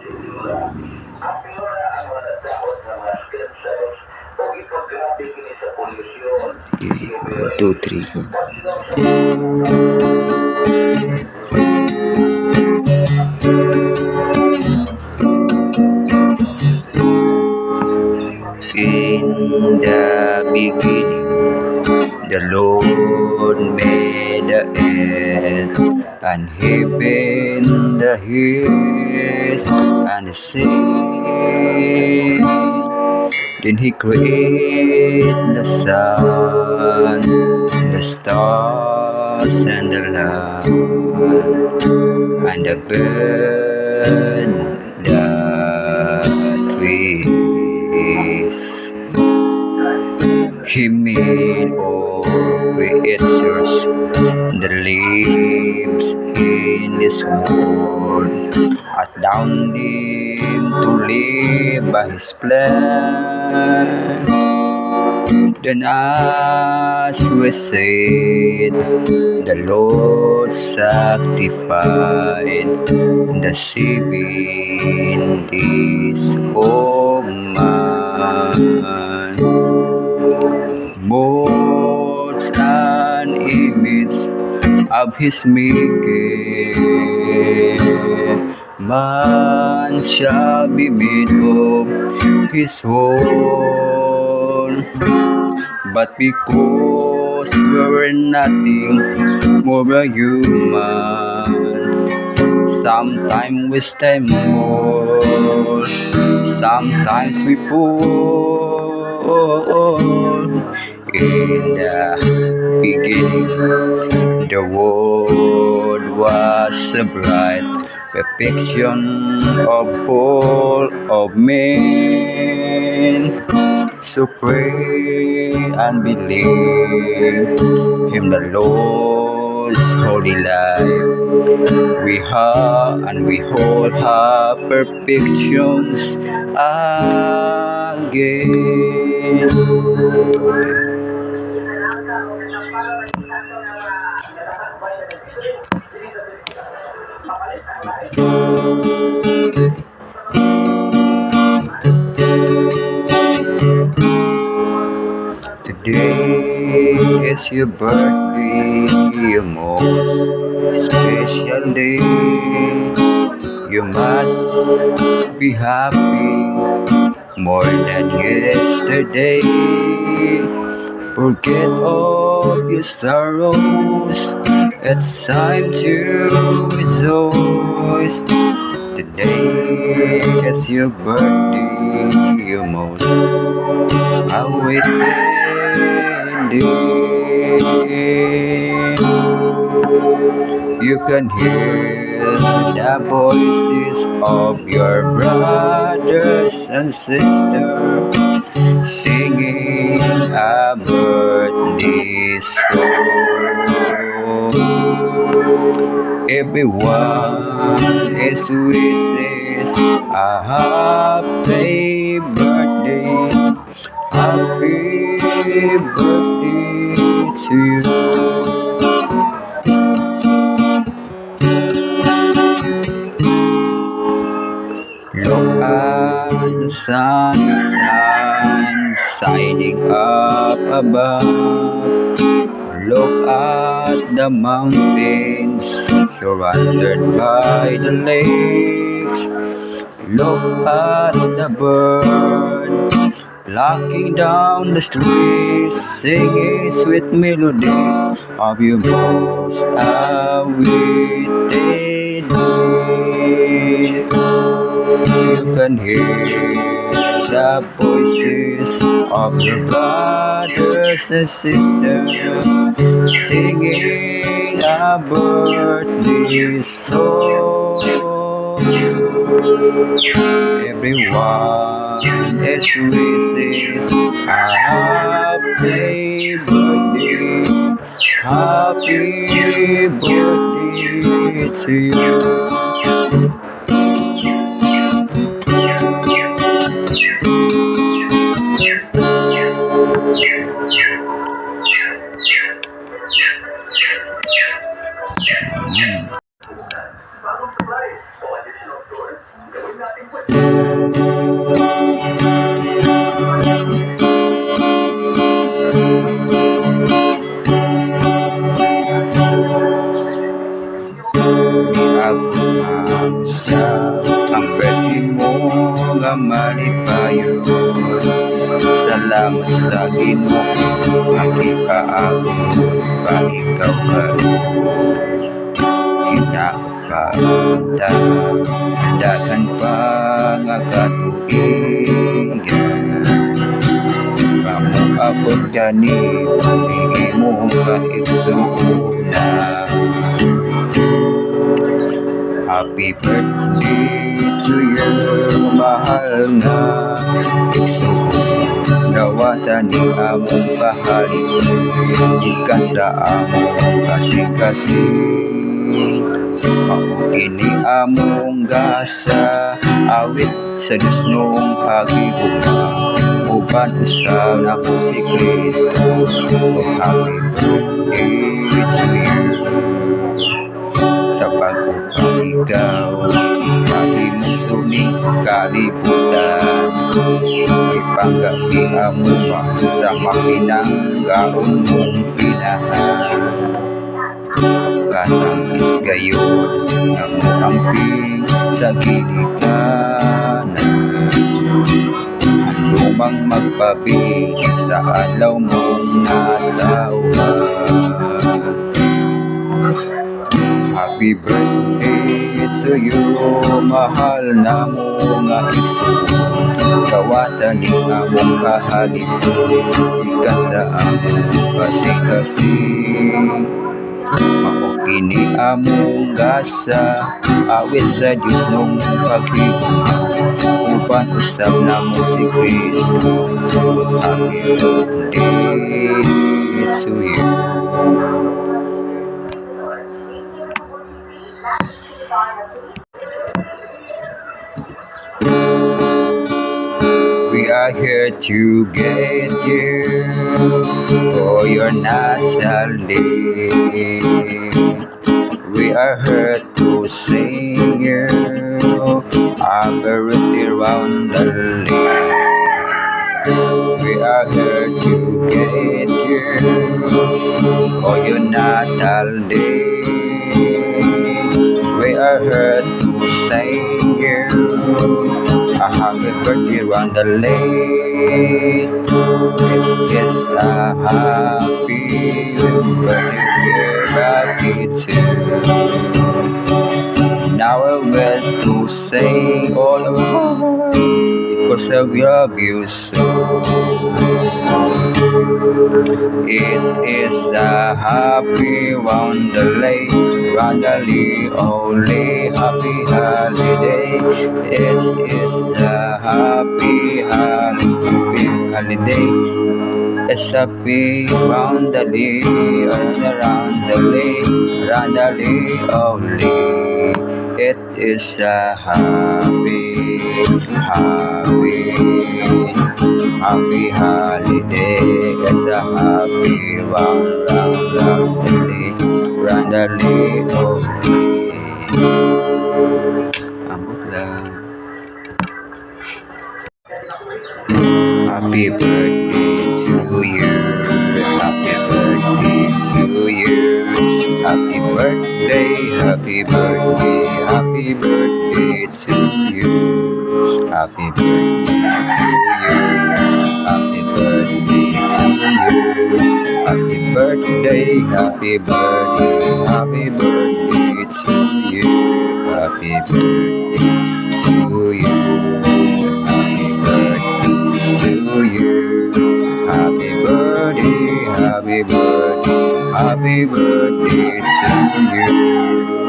Sige, 1, 2, 3, go. In the beginning, the Lord made the earth and heaven, the hills and the sea. Then He created the sun, the stars and the land, and the bird, the trees. He made all creatures, the leaves in this world, and bound them to live by His plan. Then as we said, the Lord sanctified the 7 days of man. Modes an image of His making, man shall be made of His own. But because we're nothing more than human, sometimes we stumble, sometimes we fall. In the beginning, the world was a bright perfection of all of men. So pray and believe Him, the Lord's holy life. We have and we hold our perfections again. Today is your birthday, your most special day. You must be happy more than yesterday. Forget all your sorrows, it's time to rejoice. Today is your birthday, your most awaited day. You can hear the voices of your brothers and sisters singing a birthday song. Everyone is wishes a happy birthday, happy birthday to you. Look at the sun shining up above. Look at the mountains surrounded by the lakes. Look at the bird flocking down the streets, singing sweet melodies of your most awaited day. You can hear the voices of your brothers and sisters singing a birthday song. Everyone is wishes a happy birthday, happy birthday to you. Sa ang birthday mo nga malipayon. Salamat sa Ginoo ang ikaabot pa ikaw hinakaunta dagan pa nga katuigan pamuabot gani pag-ibig mo nga igsuuna. Happy birthday to you, mahal na igsuon. Dawata ni among kahalit, ikan sa among kasing-kasing. Kini among gasa, awit sa Diyos nung pag-ibuma. Uban usaw na ko si Kristo. Happy birthday to you. Sa pag-upang ikaw, pati mong suming kalibutan. Ipanggabi mo ba sa makinanggaon mong pinahan. Katangis gayon ang amping sa gilikanan. Anumang magpabig sa alaw mong natawan. Happy birthday to you, mahal na mo nga igsuon. Kawatan ni among kahalit, ika sa among kasing-kasing. Maokini among gasa, awit sa Diyos nung pag-ibuma. Uban usab na mo si Kristo. Happy birthday to you. We are here to get you for your natural day. We are here to sing you a birthday round the lane. We are here to get you for your natural day. We are here to sing you a happy birthday round the lane. It is a happy birthday to you. Now I will to sing all over because I love you so. It is a happy round the lane, only happy holiday. It is a happy holiday. It's happy round the lane, only. It is a happy holiday. It's a happy round the lane, only. Ambot lang. Happy birthday to you. Happy birthday to you. Happy birthday, happy birthday, happy birthday to you. Happy birthday to you. Happy birthday to you. Happy birthday, happy birthday, happy birthday to you. Happy birthday to you. Happy birthday to you. Happy birthday, happy birthday, happy birthday to you.